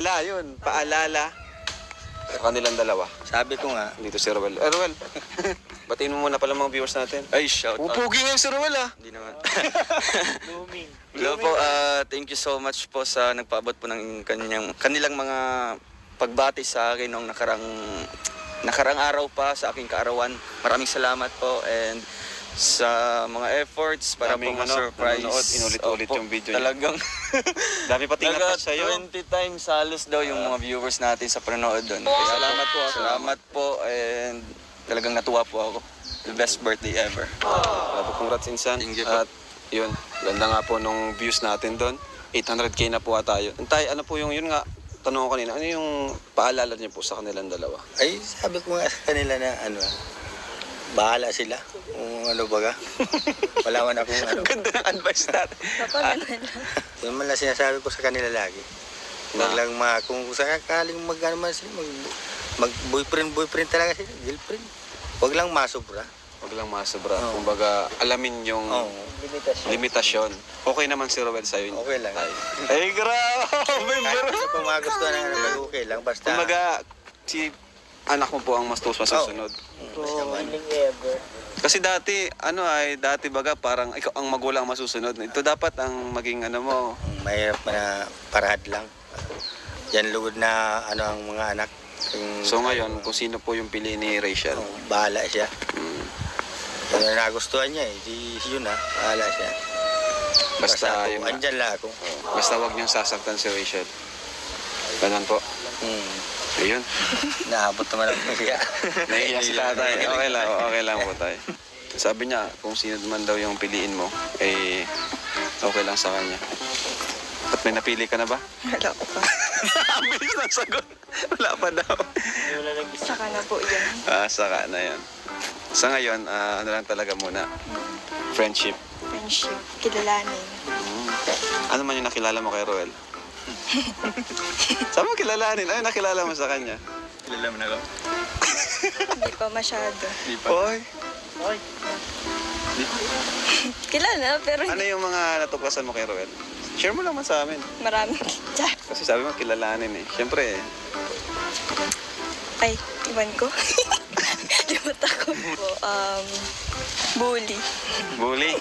Wala yun, paalala sa kanilang dalawa. Sabi ko nga. Dito si Ruel. Ruel, batiin mo muna pala mga viewers natin. Ay, shout out. Pupugi nga si Ruel ah. Hindi naman. Hello po, thank you so much po sa nagpaabot po ng kanilang mga pagbati sa akin nung nakarang araw pa sa aking kaarawan. Maraming salamat po and sa mga efforts para po ma-surprise. Inulit-ulit yung video niya. Talagang Dami pa tinatouch sa'yo. 20 times halos daw yung mga viewers natin sa panonood doon. Kaya Salamat po. Salamat po and talagang natuwa po ako. The best birthday ever. Congrats insan. Thank you po. At yun, ganda nga po nung views natin doon. 800k na po tayo. Tay, ano po yung yun nga, tanong ko kanina, ano yung paalala niyo po sa kanilang dalawa? Ay, sabi ko nga sa kanila na bahala sila. Kung ano baga. Wala man akong ano. Ganda ng advice natin. Yun man lang sinasabi ko sa kanila lagi. Huwag lang kung sakaling mag-ano man sila, mag-boyfriend talaga sila, girlfriend. Huwag lang masobra. Huwag lang masobra. Oo. Kumbaga, alamin yung limitasyon. Okay naman si Ruel sa'yo. Okay lang. Tay. Ay, grabe! Kahit kung magustuhan ng ano, okay lang. Basta, Kumbaga, si anak mo po ang mas masusunod. basta man. Kasi dati baga parang ikaw ang magulang masusunod. Ito dapat ang maging ano mo. Mahirap na parahad lang. Yan lugod na ang mga anak. So ngayon, kung sino po yung pili ni Rachel? Bahala siya. Mm. Kung nagustuhan niya, yun bahala siya. Basta ako, yung andyan lang ako. basta wag niyong sasaktan si Rachel. Ganun po. Ayun. Naabot naman ang kaya. Naiiyak si tatay. Okay lang po tayo. Sabi niya, kung sino man daw yung piliin mo, eh, okay lang sa kanya. At may napili ka na ba? Wala ko pa. Ang bilis ng sagot. Wala pa daw. Saka na po yan. Saka na yan. Sa ngayon, ano lang talaga muna. Friendship. Friendship. Kilalanin. Ano man yung nakilala mo kay Roel? Saan mo kilalanin? Ano nakilala mo sa kanya? Kilala mo na ako? Hindi pa masyado. Di pa. Oy! Kilala, pero Ano yung mga natuklasan mo kay Roel? Share mo naman sa amin. marami. Char. Kasi sabi mo, kilalanin eh. Siyempre eh. Ay, iwan ko. Limot ako. Bully. Bully.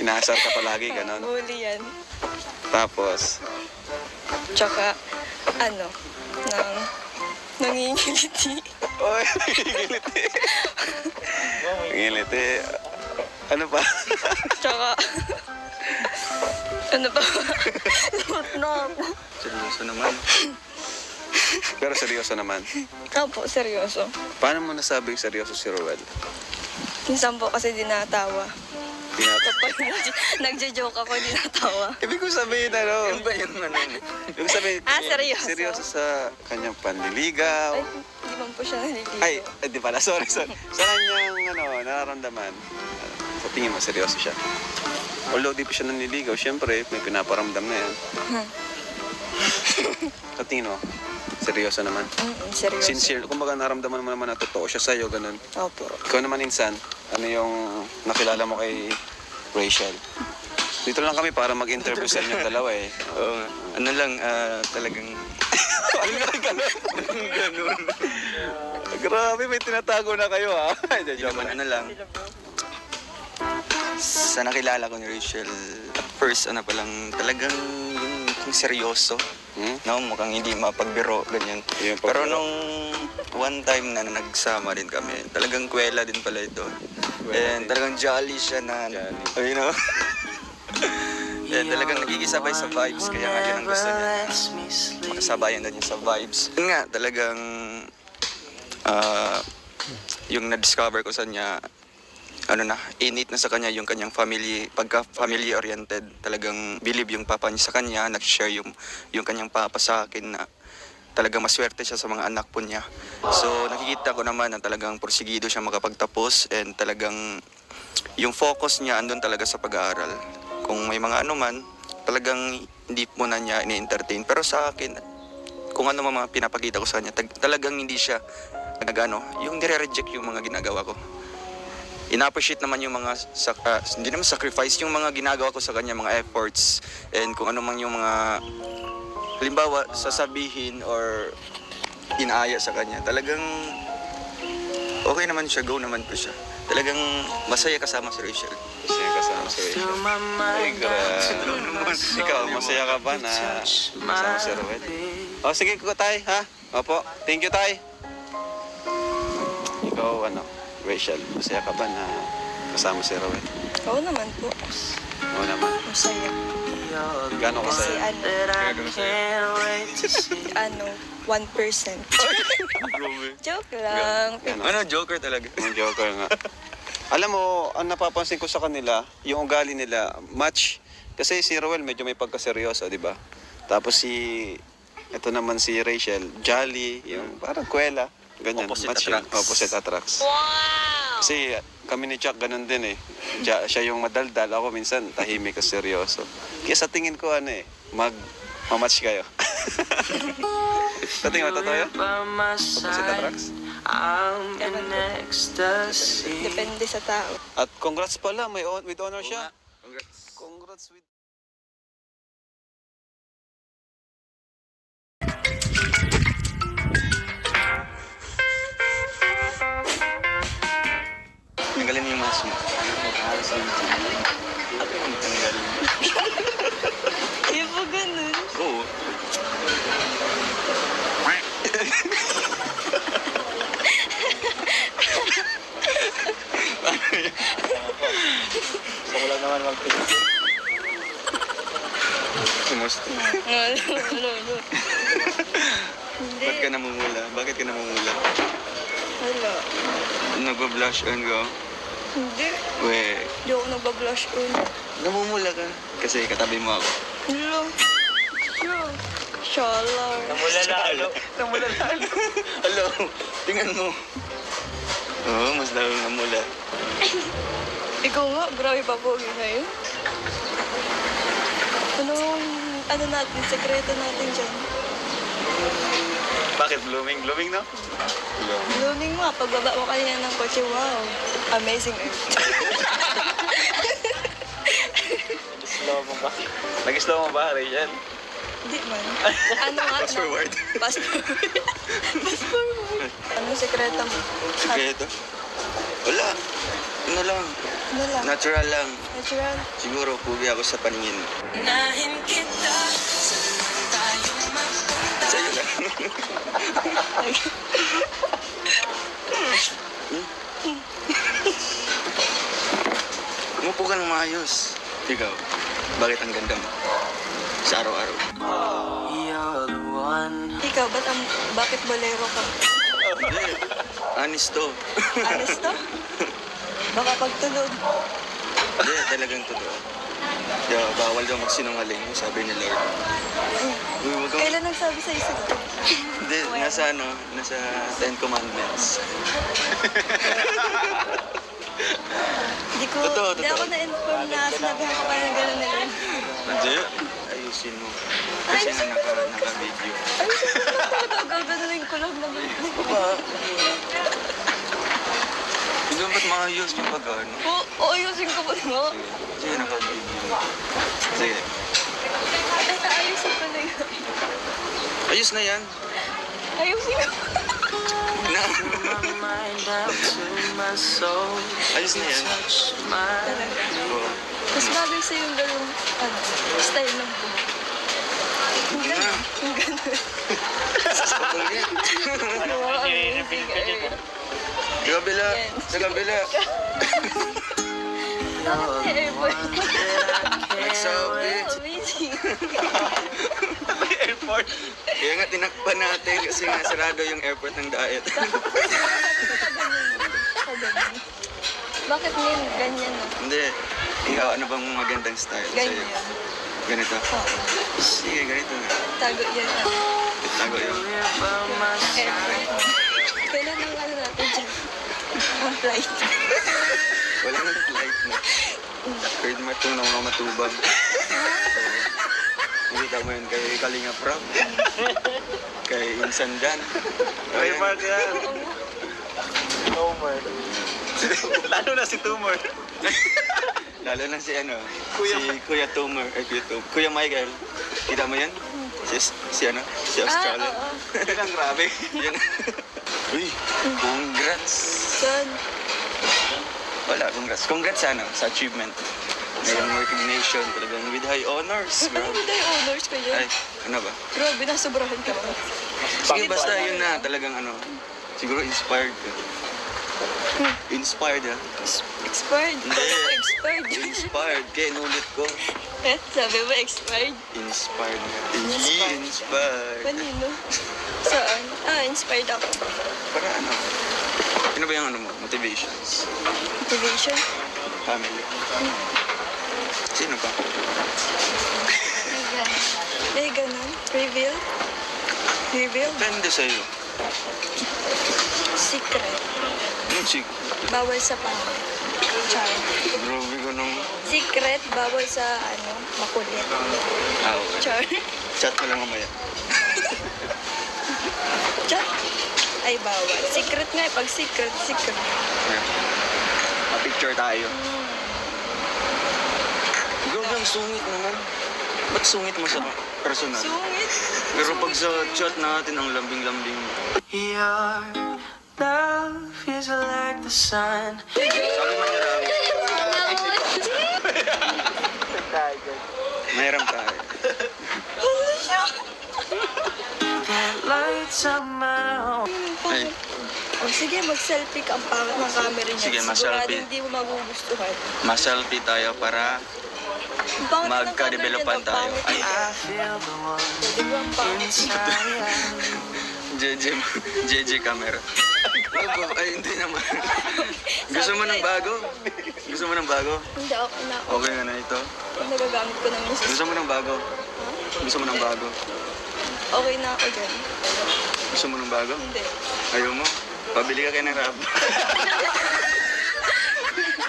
Inaasar ka palagi, ganon. Bully yan. Tapos, Tsaka, nangingiliti. oy, ngiliti. Ngiliti. Ano pa? Tsaka, ano ba? Limot na ako. Seryoso naman. Pero seryoso naman. Opo, seryoso. Paano mo nasabing seryoso si Roel? Minsan po kasi dinatawa. Kapag nagja-joke ako, dinatawa. Ibig ko sabihin, ano? Yan ba yung ano? Ibig sabihin, Seryoso? seryoso sa kanyang panliligaw. Ay, hindi man po siya naliligo. Ay, di pala, sorry. Sa kanyang, nararamdaman, sa tingin mo, seryoso siya. Although di pa siya nanliligaw, syempre, may pinaparamdam na yan. Sa tingin mo, seryoso naman. Seryoso. Sincere, kumbaga naramdaman mo naman na totoo siya sa'yo, ganun. Opo. Ikaw naman, insan, ano yung nakilala mo kay Rachel? Dito lang kami para mag-interview sa inyong dalawa eh. Oo nga. Ano lang, talagang... Ano ka ganun? Ganun. Grabe, may tinatago na kayo ha. Hindi naman ano lang. Sa nakilala ko ni Rachel, at first pa lang, talagang yung seryoso. No, mukhang hindi mapagbiro, ganyan. Yung Pero pagbiro. nung one time na nagsama din kami, talagang kwela din pala ito. And talagang jolly siya na, you know. And talagang nagkikisabay sa vibes, kaya nga yun ang gusto niya. Makasabayan din niya sa vibes. Yun nga, talagang yung na-discover ko sa niya, innate na sa kanya yung kanyang family oriented. Talagang believe yung papa niya sa kanya, nag-share yung kanyang papa sa akin na talagang maswerte siya sa mga anak po niya. So nakikita ko naman na talagang porsigido siya makapagtapos and talagang yung focus niya andun talaga sa pag-aaral. Kung may mga man, talagang hindi mo na niya ini-entertain. Pero sa akin, kung ano mga pinapakita ko sa kanya, talagang hindi siya yung nire-reject yung mga ginagawa ko. ina-appreciate naman yung mga, hindi naman sacrifice, yung mga ginagawa ko sa kanya, mga efforts, and kung ano man yung mga halimbawa, sasabihin or inaaya sa kanya, talagang okay naman siya, go naman po siya. Talagang masaya kasama si Rachel. Masaya kasama si Rachel. Ay, grabe. Ikaw, masaya ka ba na kasama si Ruel? O, sige ko, Tay, ha? Opo, thank you, Tay. Ikaw, Rachel, masaya ka ba na kasama si Ruel? Oo naman po. Oo naman. Masaya. Gano'n Kasi kasaya? ano, 1%. Joke lang. Ano, joker talaga. Yung joker nga. Alam mo, ang napapansin ko sa kanila, yung ugali nila, match. Kasi si Ruel medyo may pagkaseryoso, di ba? Tapos ito naman si Rachel, jolly, yung parang kwela. Ganyan, Opposite match attracts. yun. Opposite attracts. Wow! Kasi kami ni Chuck ganun din eh. Siya yung madaldal, ako minsan tahimik at seryoso. Kaya sa tingin ko mamatch kayo. Sa tingin mo, totoo yun? Opposite attracts? Depende sa tao. At congrats pala, with honor siya. Congrats. Congrats with... Tanggalin mo yung mask mo. Ako yung tanggalin. Di ba ganun? Oo. Gusto ko lang naman mag-picture. Kumusta? Ano. Hindi. Ba't ka namumula? Bakit ka namumula? Wala. Nagwa-blush on ka? Hindi. We, Di ako nagbablush on. namumula ka. Kasi katabi mo ako. Hello. Shala. Namula lalo. Namula lalo. Hello, tingnan mo. Oo, mas lalo namula. Ikaw nga, grabe pa pogi ngayon. Ano natin, sekreto natin dyan. Bakit? Blooming, no? Blooming mo, pagbaba mo kanina ng kotse, wow. Amazing. Slow mo ba? Nag-slow mo ba, Rachel? Hindi man. Ano nga? Fast forward. Fast forward. Fast forward. Anong sekreto mo? Sikreto? Wala. Ano lang. Ano lang? Natural lang. Natural. Siguro, pugi ako sa paningin. Sa'yo lang. Umupo ka ng maayos. Ikaw, bakit ang ganda mo? Sa araw-araw. Ikaw, bakit bolero ka? Hindi. Honest to. Honest to? Baka pagtulog. Hindi, talagang totoo. Kaya bawal daw magsinungaling, sabi ni Lord. Uy, wag kang... Kailan nagsabi sa isip ko? Hindi, nasa Ten Commandments. Totoo, Hindi ako totoo. na-inform na sinabihan ko parang gano'n nila. Hindi. Ayusin mo. Kasi nga naka-video. Gaganunin ko lang naman. Ba? Hindi ba't maayos yung pag-ano? Oo, ayusin ko po mo. Sige, naka-video. Sige. Ay, ayusin ko na yun. Ayos na yan. Ayusin ko. Na. Ayos na yan. Talaga. Oo. Mas bagay sa yung gano'ng style ng buhok. Yung gano'n. Yung gano'n. Kapag yan. Wow, amazing. Sa kabila. Sa kabila. Bakit may airport? Nagsabi. Amazing. Airport. Kaya nga tinakpan natin kasi nga sarado yung airport ng Daet. Bakit ngayon ganyan na? Hindi. Ikaw, ano bang magandang style sa'yo? Ganyan. Ganito? Oo. Sige, ganito nga. Tago yan. Tago yun. Airport. Kailan ang ano natin dyan? Ang flight. Wala nang flight na. Third matong na mga matubang. Nakita mo yun kay Kalinga Prab. Kay Insan Dan. Trademark yan. Homer. Lalo na si Tumor. Lalo na si ano, si Kuya Tumor, Kuya Michael. Kita mo yan? Si Australia. oo. Yun ang grabe. Yun. Uy, congrats. Saan? Wala, congrats. Congrats sa achievement. Mayroong recognition talagang with high honors. Ano ba tayo honors ko Ay, yan? ano ba? Grabe, nasobrahan ka ba? Sige, basta yun na. Talagang siguro inspired ka. Inspired, ha? Expired. Hindi. Kala ko expired. Inspired. Kaya inulit ko. Sabi mo expired? Inspired. Inspired. Inspired. Kanino? Saan? Inspired ako. Para ano ba yung motivations? Motivation? Family. Sino pa? May ganun. Reveal? Reveal? Depende sa'yo. Secret. Anong Bawal sa pangit. Char. grabe ka naman. Secret, bawal sa makulit. Okay. Char. Chat mo lang mamaya. Chat. Ay, bawal. Secret nga eh. Pag secret, secret. Ayan. Ma-picture tayo. Grabe ang sungit naman. Ba't sungit mo sa personal? Sungit. Pero pag sa chat natin, ang lambing-lambing mo. Your love is like the sun Sabi man niya lang, mahiram tayo. that lights up my home. Ay, Sige, mag-selfie ka. Ang pangit ng camera niya. Sige, Sigurado ma-selfie. hindi mo magugustuhan. ma-selfie tayo para Ang pangit ng magka-developan camera niya, tayo. ang Ay, pangit. I feel the one Di ba ang pangit? inside. JJ camera. Ay, hindi naman. Gusto mo ng bago? Gusto mo ng bago? Hindi ako na. Okay nga na ito. Nagagamit ko naman sa... Gusto mo ng bago? Gusto mo ng bago? Okay na ako dyan. Gusto mo ng bago? Hindi. Ayaw mo? Pabili ka kay ng rab.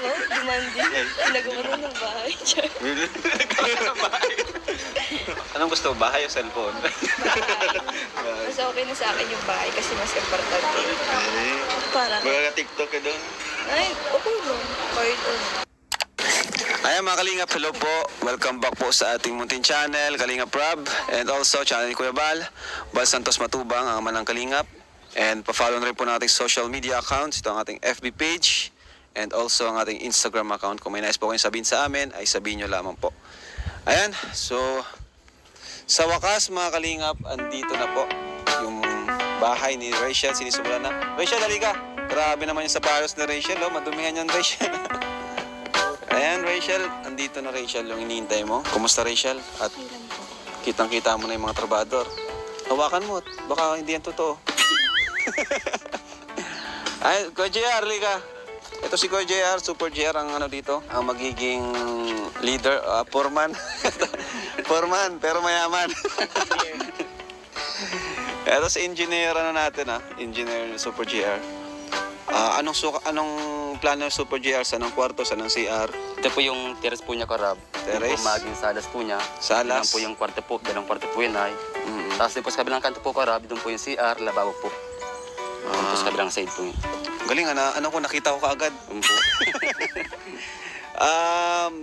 Oh, demanding. Pinagawa na ng bahay. Char. Anong gusto? Bahay o cellphone? Mas okay na sa akin yung bahay kasi mas importante. Eh, Parang, Magka-tiktok ka doon. ay, okay lang. Kahit ano. Ayan mga Kalingap, hello po. Welcome back po sa ating muntin channel, Kalingap Rob. And also channel ni Kuya Bal Santos Matubang, ang ama ng Kalingap. And pa-follow na rin po nating social media accounts. Ito ang ating FB page. And also ang ating Instagram account. Kung may nais po kayong sabihin sa amin, ay sabihin nyo lamang po. Ayan, so sa wakas mga Kalingap, andito na po yung bahay ni Rachel. Sinisimulan na. Rachel, dali ka. Grabe naman yung sapatos ni Rachel. Oh. Madumihan yan, Rachel. Ayan, Rachel. Andito na, Rachel, yung iniintay mo. Kumusta, Rachel? At kitang-kita mo na yung mga trabador. Hawakan mo. Baka hindi yan totoo. Ay, Kuya JR, ka. Ito si Kuya JR, Super JR ang dito. Ang magiging leader, foreman. Foreman, pero mayaman. Ito si engineer natin, engineer Super JR. Anong plano ng Super JR? Saan ang kwarto? Saan ang CR? Ito po yung terrace po niya, Karab. Terrace? Yung po maging salas po niya. Salas? Yan po yung kwarto po, dalawang kwarto po yun ay. Mm-mm. Tapos din po sa kabilang kanto po, Karab, doon po yung CR, lababo po. Doon po sa kabilang side po yun. Galing, ko nakita ko kaagad. Doon po.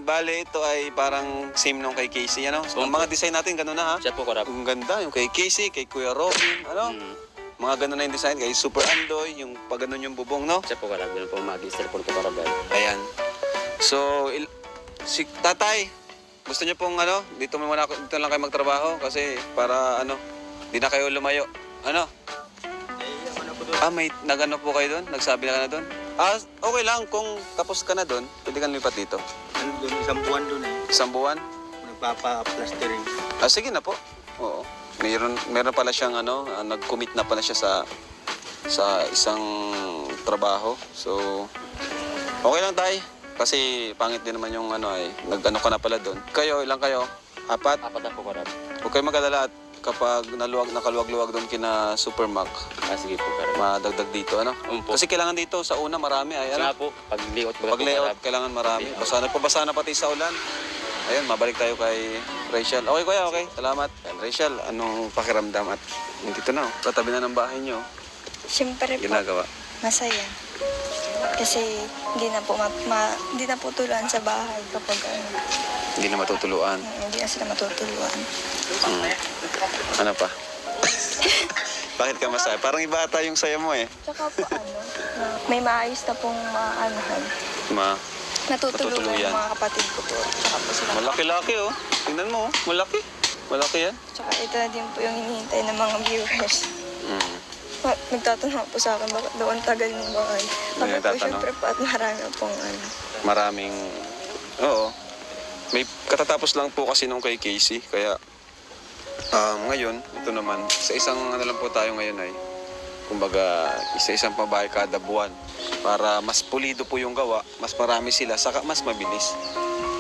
Bale, ito ay parang same nung kay Casey, ano? So, ang mga design natin, gano'n na, ha? Siya po, Karab. Ang ganda, yung kay Casey, kay Kuya Robin, ano? Mga gano'n na yung design, kay Super Andoy, yung pag gano'n yung bubong, no? Siya po, Karab. Doon po maging cellphone po, Karab. Ayan. So, si tatay, gusto niyo pong, dito lang kayo magtrabaho kasi para, di na kayo lumayo. Ano? May nagano po kayo doon? Nagsabi na ka na doon? Okay lang. Kung tapos ka na doon, pwede ka lipat dito. Ano doon, isang buwan doon eh. Isang buwan? Nagpapa-plastering. Sige na po. Oo. Meron pala siyang nag-commit na pala siya sa isang trabaho. So, okay lang tayo. Kasi pangit din naman yung nag-ano ka na pala doon. Kayo, ilang kayo? 4? Apat na po, Karab. Huwag kayo mag-alala at kapag nakaluwag-luwag doon kina Supermac, Sige po, Karab. madagdag dito, ano? Po. Kasi kailangan dito, sa una marami, ay Siya nga po, pag-layout ba Pag layout, kailangan marami. Basa na pati sa ulan. Ayun, mabalik tayo kay Rachel. Okay, kuya, okay. Salamat. Rachel, anong pakiramdam at dito na, katabi na ng bahay niyo. Siyempre po, Ginagawa. masaya. Kasi hindi na po tuluan sa bahay kapag Hindi na matutuluan. Hindi na sila matutuluan. Ano pa? Bakit ka masaya? Parang iba ata yung saya mo eh. Tsaka po na may maayos na pong maanahan. Natutulugan Natutuluyan. yung mga kapatid ko po. Tsaka po sila. Malaki-laki oh. Tingnan mo oh. Malaki. Malaki yan. Tsaka ito na din po yung hinihintay ng mga viewers. Mm. Nagtatanong po sa akin, bakit daw ang tagal ng bahay? Sabi po, nagtatanong? syempre po at marami pong Maraming... Oo. May katatapos lang po kasi nung kay Casey. Kaya ngayon, ito naman, sa isang ano lang po tayo ngayon ay kumbaga, isa-isang pabahay kada buwan. Para mas pulido po yung gawa, mas marami sila, saka mas mabilis.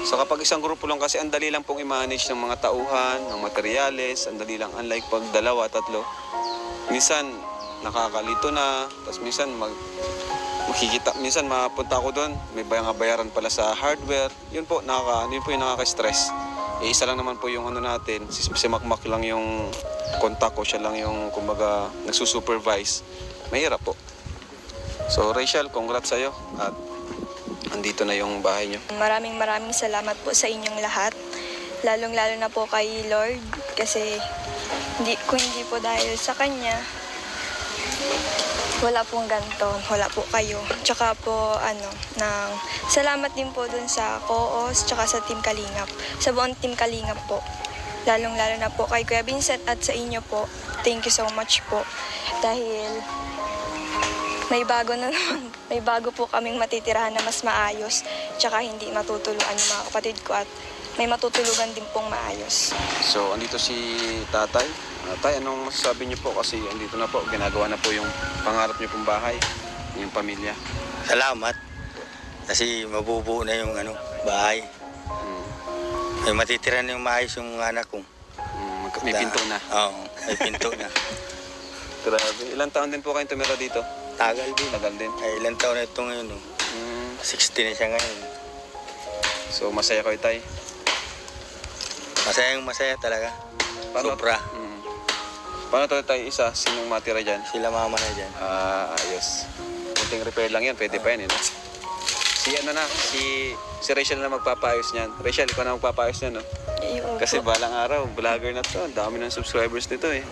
So kapag isang grupo lang kasi, ang dali lang pong i-manage ng mga tauhan, ng materyales, ang dali lang, unlike pag dalawa, tatlo. Minsan, nakakalito na, tapos minsan makikita, minsan mapunta ako doon, may bayaran pala sa hardware. Yun po yung nakaka-stress. Isa lang naman po yung ano natin, si Makmak lang yung contact ko, siya lang yung kumbaga nagsusupervise. Mahirap po. So Rachel, congrats sa'yo at andito na yung bahay nyo. Maraming salamat po sa inyong lahat. Lalong-lalo na po kay Lord kasi kung hindi po dahil sa Kanya, wala pong ganito, wala po kayo. Tsaka po, salamat din po dun sa COOS, tsaka sa Team Kalingap. Sa buong Team Kalingap po. Lalong-lalo na po kay Kuya Vincent at sa inyo po. Thank you so much po. Dahil may bago po kaming matitirahan na mas maayos. Tsaka hindi matutuluan yung mga kapatid ko at may matutulugan din pong maayos. So andito si Tatay. Tay, anong masasabi niyo po kasi andito na po, ginagawa na po yung pangarap niyo pong bahay, yung pamilya. Salamat. Kasi mabubuo na yung bahay. May matitira na yung maayos yung mga anak ko. May pinto na. Oo, may pinto na. Grabe. Ilang taon din po kayong tumira dito? Tagal din. Tagal din. Ay, ilang taon na ito ngayon. 60 na siya ngayon. So masaya kayo, Tay? Masaya talaga. Sobra. Paano to, Tay? Isa, sinong matira dyan? Sila mama na dyan. Ayos. Kunting repair lang yan, pwede pa yan. Si Rachel na magpapayos niyan. Rachel, ikaw na magpapayos niyan, no? Kasi balang araw, vlogger na to. Ang dami ng subscribers nito eh.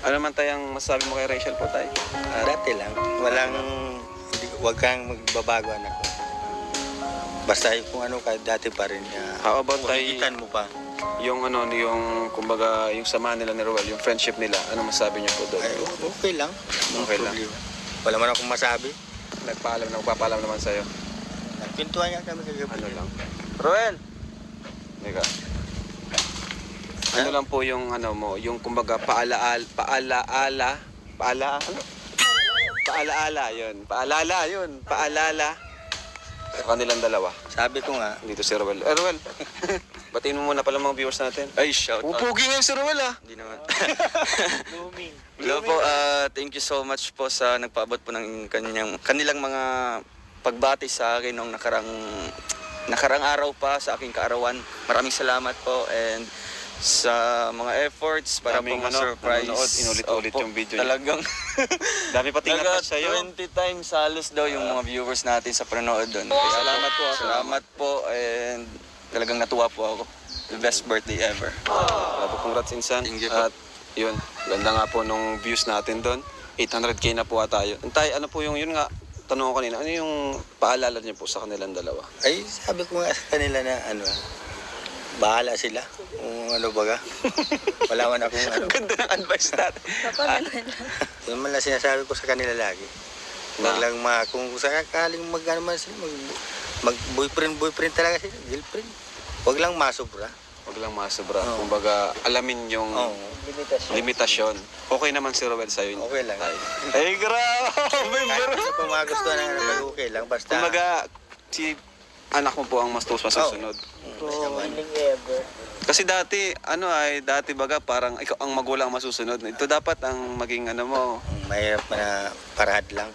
Ano man tayong masasabi mo kay Rachel po, Tay? Dati lang. Huwag kang magbabago, anak ko. Basta kung kahit dati pa rin. How about, Tay, Makikitan mo pa. yung kumbaga, yung sama nila ni Roel, yung friendship nila, ano masasabi niyo po doon? Ay, okay lang. Okay lang. Wala man akong masabi. Nagpapaalam naman sa'yo. Pintuan niya kami kagabi. Ano lang? Roel! Teka. Ano lang po yung yung kumbaga paalala sa kanilang dalawa. Sabi ko nga, Dito si Roel. Roel, batiin mo muna pala mga viewers natin. Ay, shout out. Pupugi nga si Roel ah! Hindi naman. Hello po, thank you so much po sa nagpaabot po ng kanilang mga pagbati sa akin nung nakarang araw pa sa aking kaarawan. Maraming salamat po and sa mga efforts para po Daming ma-surprise. nanonood, inulit-ulit Opo, yung video niya. talagang Dami pa tinatouch sa'yo. 20 times halos daw yung mga viewers natin sa panonood doon. Salamat po. Salamat po and talagang natuwa po ako. The best birthday ever. Grabe, congrats insan. Thank you po. At yun, ganda nga po nung views natin doon. 800k na po tayo. Tay, ano po yun nga, tanong ko kanina, ano yung paalala niyo po sa kanilang dalawa? ay sabi ko nga sa kanila na bahala sila. Kung baga. Wala man akong Ganda ng advice natin. Yun man lang sinasabi ko sa kanila lagi. Huwag lang kung sakaling man sila, mag-boyfriend talaga sila, girlfriend. Huwag lang masobra. Huwag lang masobra. Oo. Kumbaga, alamin yung limitasyon. Okay naman si Roel sa'yo. Okay lang. Ay, grabe! Kahit sa pa mga gusto na okay lang, basta. Kumbaga, si anak mo po ang mas masusunod. Kasi dati baga parang ikaw ang magulang masusunod. Ito dapat ang maging mo. Mahirap na parahad lang.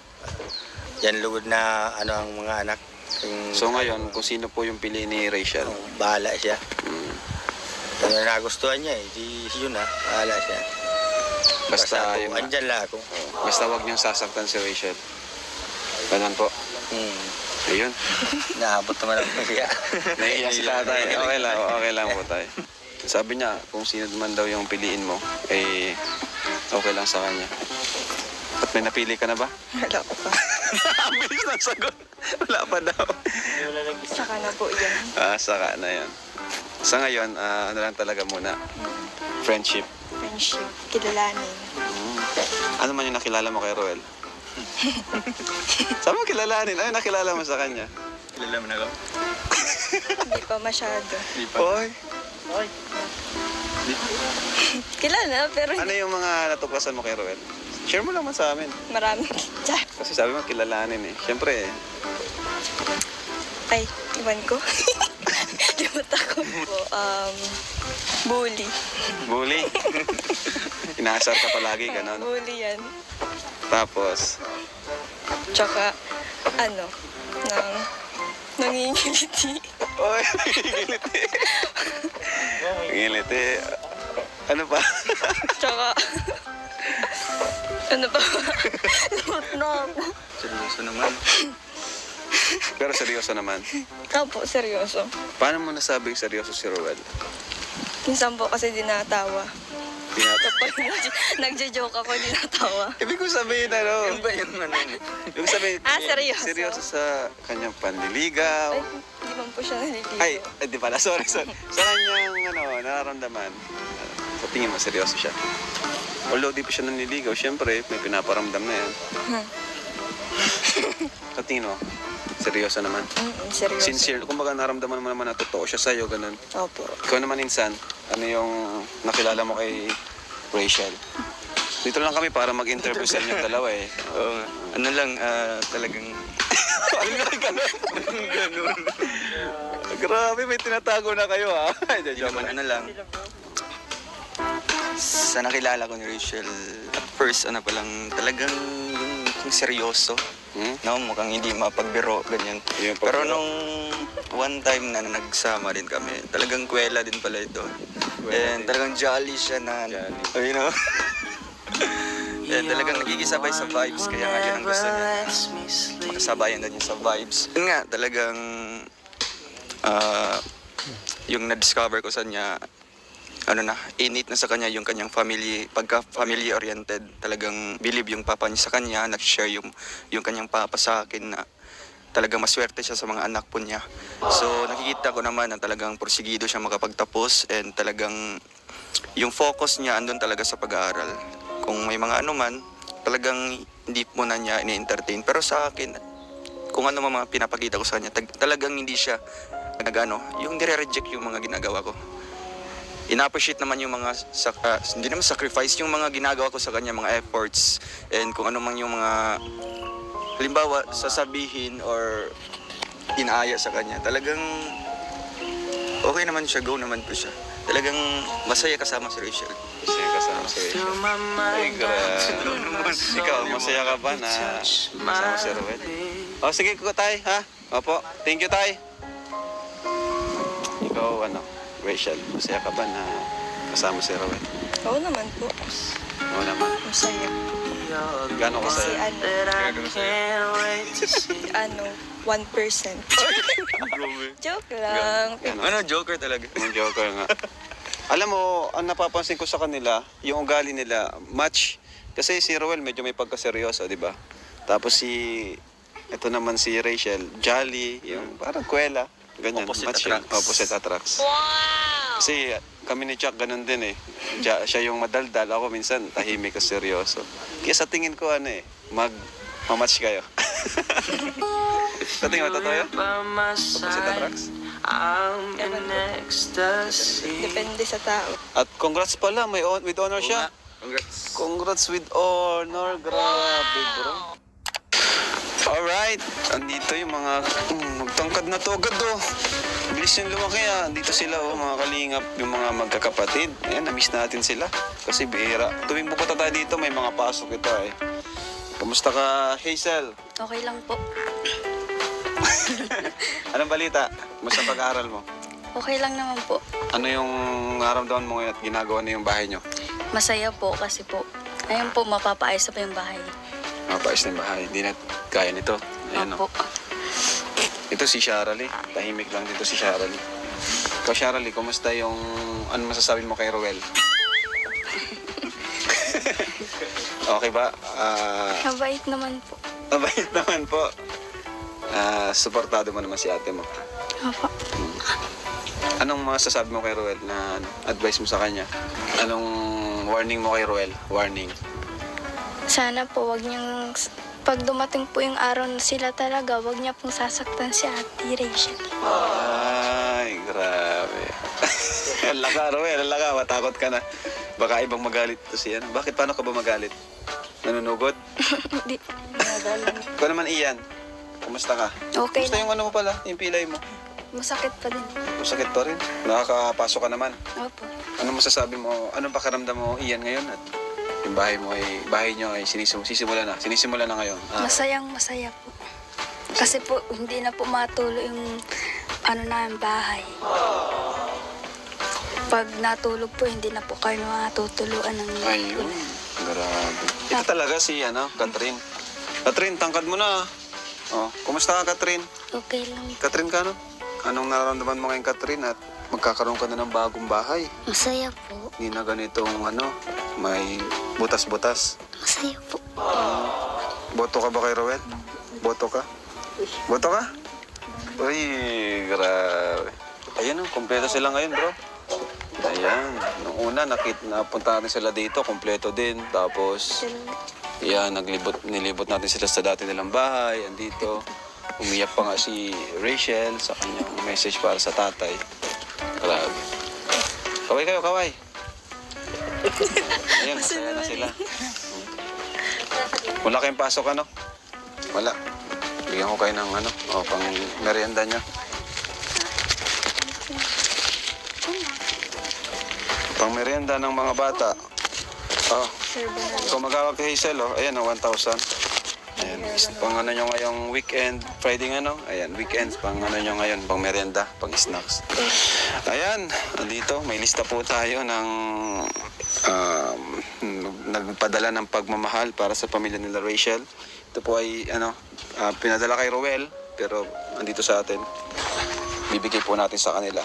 Yan lugod na ang mga anak. So ngayon, kung sino po yung pili ni Rachel? Bahala siya. Kung nagustuhan niya, di yun bahala siya. Basta ako, yung andyan lang ako. basta wag niyang sasaktan si Rachel. Ganun po. Ayun. Naabot naman ang hiya. Naiiyak si tatay. Okay lang po tayo. Sabi niya, kung sino man daw yung piliin mo, eh, okay lang sa kanya. At may napili ka na ba? Wala ko pa. Bilis ng sagot. Wala pa daw. Saka na po yan. Saka na yan. Sa ngayon, ano lang talaga muna. Friendship. Friendship. Kilalanin. Ano man yung nakilala mo kay Roel? Saan mo kilalanin? Ano yung nakilala mo sa kanya? Kilala mo na ako? Hindi pa masyado. Di pa. Hoy, Kilala, pero ano yung mga natuklasan mo kay Roel? Share mo naman sa amin. maraming Tsa. Kasi sabi mo kilalanin eh. Siyempre, Ay, iwan ko. Limutan ko po. Bully. bully. Inaasar ka palagi, ganon. Bully yan. Tapos, Tsaka, nangingiliti. oy, ngiliti. Ngiliti. Ano pa? Tsaka, ano pa? Limot na ako. Seryoso naman. Pero seryoso naman. Opo, seryoso. Paano mo nasabing seryoso si Roel? Minsan po kasi dinatawa. Kapag nagja-joke ako, dinatawa. Ibig ko sabihin, ano? Yan ba yung ano yun? Ibig sabihin, Seryoso. seryoso sa kanyang panliligaw. Ay, hindi man po siya naliligo. Ay, di pala, sorry. Sa kanyang, nararamdaman, sa tingin mo, seryoso siya. Although di pa siya nanliligaw, syempre, may pinaparamdam na yan. Sa tingin mo, seryoso naman. Seryoso. Sincere, kumbaga naramdaman mo naman na totoo siya sa'yo, ganun. Opo. Ikaw naman, Insan, ano yung nakilala mo kay Rachel? Dito lang kami para mag-interview sa inyong dalawa eh. Oo nga. Ano lang, talagang... Ano nga ganun? Ganun. Grabe, may tinatago na kayo ha. Hindi naman ano lang. Sa nakilala ko ni Rachel, at first, ano pa lang, talagang yung seryoso. No, mukhang hindi mapagbiro, ganyan. Yung Pero pagbiro. nung one time na nagsama din kami, talagang kwela din pala ito. And talagang jolly siya na, Jolly. you know. And talagang nagkikisabay sa vibes, kaya nga yun ang gusto niya. Makasabayan din niya sa vibes. Yun nga, talagang yung na-discover ko sa niya, innate na sa kanya yung kanyang pagka-family oriented. Talagang believe yung papa niya sa kanya, nag-share yung kanyang papa sa akin na talagang maswerte siya sa mga anak po niya. So nakikita ko naman na talagang porsigido siya makapagtapos and talagang yung focus niya andun talaga sa pag-aaral. Kung may mga ano man, talagang hindi mo na niya ini-entertain. Pero sa akin, kung ano mga pinapakita ko sa kanya, talagang hindi siya yung nire-reject yung mga ginagawa ko. Ina-appreciate naman yung mga, hindi naman sacrifice, yung mga ginagawa ko sa kanya, mga efforts, and kung ano man yung mga, halimbawa, sasabihin or inaaya sa kanya, talagang okay naman siya, go naman po siya. Talagang masaya kasama si Rachel. Masaya kasama si Rachel. Fill my Ay, mind grabe. Ikaw, masaya ka ba na kasama si Roel? O, sige ko tay, ha? Opo, thank you tay. Ikaw, Rachel, masaya ka ba na kasama si Roel? Oo naman po. Oo naman. Masaya. Gano'n ka Kasi saya? that I can't wait to see. 1%. Joke lang. Ano, joker talaga. Yung joker nga. Alam mo, ang napapansin ko sa kanila, yung ugali nila, match. Kasi si Roel medyo may pagkaseryoso, di ba? Tapos ito naman si Rachel, jolly, yung parang kwela. Ganyan, Opposite match yun. attracts. Opposite attracts. Wow! Kasi kami ni Chuck ganun din eh. Siya yung madaldal, ako minsan tahimik at seryoso. Kaya sa tingin ko mamatch kayo. Sa tingin mo, totoo yun? By my Opposite side, attracts? I'm in ecstasy. Depende sa tao. At congrats pala, with honor siya. Congrats. Congrats with honor. Grabe, bro. Alright. Andito yung mga magtangkad na to agad, oh. Bilis yung lumaki, ah. Dito sila, oh, mga kalingap, yung mga magkakapatid. Ayan, na-miss natin sila. Kasi bihira. Tuwing pupunta tayo dito, may mga pasok ito, eh. Kamusta ka, Hazel? Okay lang po. Anong balita? Kamusta pag-aaral mo? Okay lang naman po. Ano yung naramdaman mo ngayon at ginagawa na yung bahay nyo? Masaya po kasi po. Ayun po, mapapaayos na po yung bahay. Mapais na yung bahay. Hindi na kaya nito. Ayan, oh. Opo. Ito si Sharalee. Tahimik lang dito si Sharalee. Ikaw, Sharalee, kumusta yung... Ano masasabi mo kay Ruel? Okay ba? Mabait naman po. Mabait naman po. Suportado mo naman si ate mo. Opo. Anong masasabi mo kay Ruel na advice mo sa kanya? Anong warning mo kay Ruel? Warning. Sana po wag niyang... Pag dumating po yung araw na sila talaga, wag niya pong sasaktan si Ate Rachel. Ay, grabe. Laka, Ruel, laka. Matakot ka na. Baka ibang magalit to siya. Bakit? Paano ka ba magalit? Nanunugod? Hindi. Ikaw naman, Ian. Kumusta ka? Okay Kumusta lang. yung ano mo pala? Yung pilay mo? Masakit pa din. Masakit pa rin. Nakakapasok ka naman. Opo. Ano masasabi mo? Anong pakaramdam mo, Ian, ngayon? At yung bahay nyo ay sinisimula na ngayon. Masaya po. Kasi po, hindi na po matuloy yung ano na yung bahay. Pag natulog po, hindi na po kayo matutuluan ng... Ayun. Grabe. Ito talaga si, Catherine. Catherine, tangkad mo na. Oh, kumusta ka, Catherine? Okay lang. Catherine ka, no? Anong nararamdaman mo ngayon, Catherine? At magkakaroon ka na ng bagong bahay. Masaya po. Hindi na ganitong, may butas-butas. Masaya po. Boto ka ba kay Roel? Boto ka? Boto ka? Uy, grabe. Ayan, kompleto sila ngayon, bro. Ayan. Nung una, napunta natin sila dito, kompleto din. Tapos, yan, nilibot natin sila sa dati nilang bahay. Andito. Umiyak pa nga si Rachel sa kanyang message para sa tatay. Grabe. Kaway kayo, kaway. Ayan, masaya na sila. Wala kayong pasok, Wala. Bigyan ko kayo ng pang merienda nyo. Pang merienda ng mga bata. Kung mag-awag kay Hazel, ayan, 1,000. Ayan, pang nyo ngayong weekend, Friday ayan, weekends, pang nyo ngayon, pang merienda, pang snacks. Ayan, andito, may lista po tayo ng nagpadala ng pagmamahal para sa pamilya nila Rachel. Ito po ay, pinadala kay Roel, pero andito sa atin. Bibigay po natin sa kanila.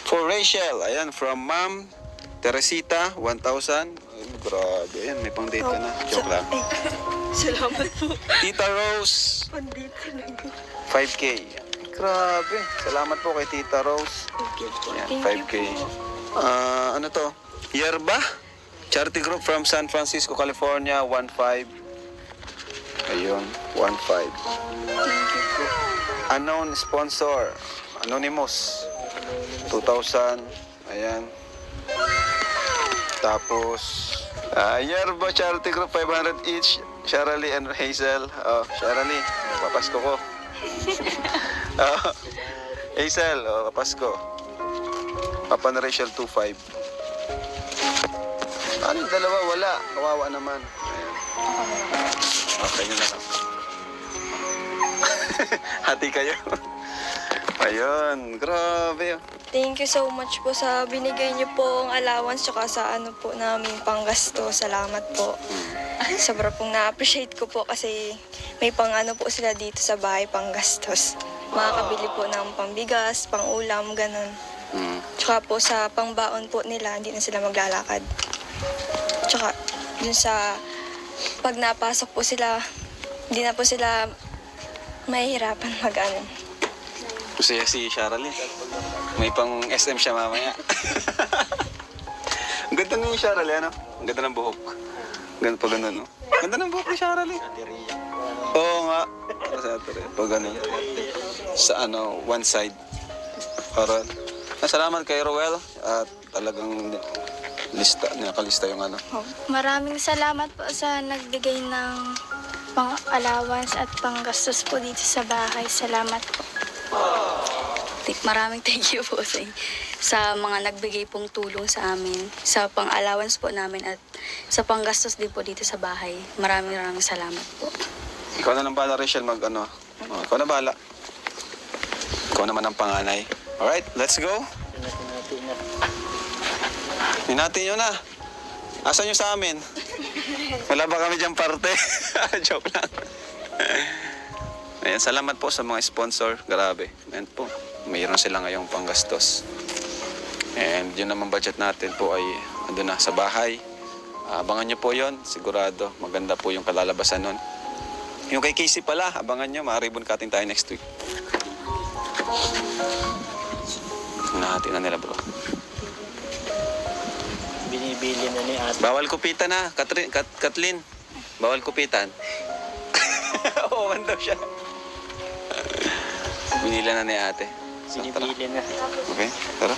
For Rachel, ayan, from Ma'am Teresita, 1,000. Grabe, ayan, may pang date ka na. Joke lang. Salamat po. Tita Rose, 5K. Grabe. Salamat po kay Tita Rose. Ayan, 5K. Ano to? Yerba? Charity group from San Francisco, California, 1,500. Ayun, 1,500. Unknown sponsor, Anonymous, 2,000. Ayan. Tapos, Yerba Charity Group, 500 each. Sharalee and Hazel. Oh, Sharalee, papasko ko. Hazel, papasko. Papa na Rachel, 2,500. Ano yung dalawa? Wala. Kawawa naman. Ayan. Okay nyo na lang. Hati kayo. Ayun. Grabe. Thank you so much po sa binigay niyo pong allowance tsaka sa po namin panggasto. Salamat po. Sobra pong na-appreciate ko po kasi may pang po sila dito sa bahay, panggastos. Makakabili po ng pangbigas, pang-ulam, ganun. Tsaka po sa pangbaon po nila, hindi na sila maglalakad. Tsaka dun sa pag napasok po sila, hindi na po sila mahihirapan Masaya si Sharalee. May pang SM siya mamaya. Ang ganda ni Sharalee, Ang ganda ng buhok. Ganun pa ganun, Ganda ng buhok ni Sharalee. Oo nga. Pag ganun. Sa one side. Para. Salamat kay Roel. At talagang nakalista yung Maraming salamat po sa nagbigay ng pang-allowance at panggastos po dito sa bahay. Salamat po. Maraming thank you po sa mga nagbigay pong tulong sa amin, sa pang-allowance po namin at sa panggastos din po dito sa bahay. Maraming salamat po. Ikaw na lang bala, Rachel, ikaw na bala. Ikaw naman ang panganay. Alright, let's go. Hinati nyo na. Asan nyo sa amin? Wala ba kami dyan parte? Joke lang. Ayan, salamat po sa mga sponsor. Grabe. Ayan po. Mayroon sila ngayong panggastos. And yun naman budget natin po ay ando na sa bahay. Abangan nyo po yon, sigurado. Maganda po yung kalalabasan nun. Yung kay Casey pala, abangan nyo. Makaribon cutting tayo next week. Nahati na nila bro. Binibili na ni ate. Bawal kupitan na, Kathleen. Bawal kupitan. Oo, man daw siya. Binila na ni ate. So, tara. Binibili na. Okay, tara.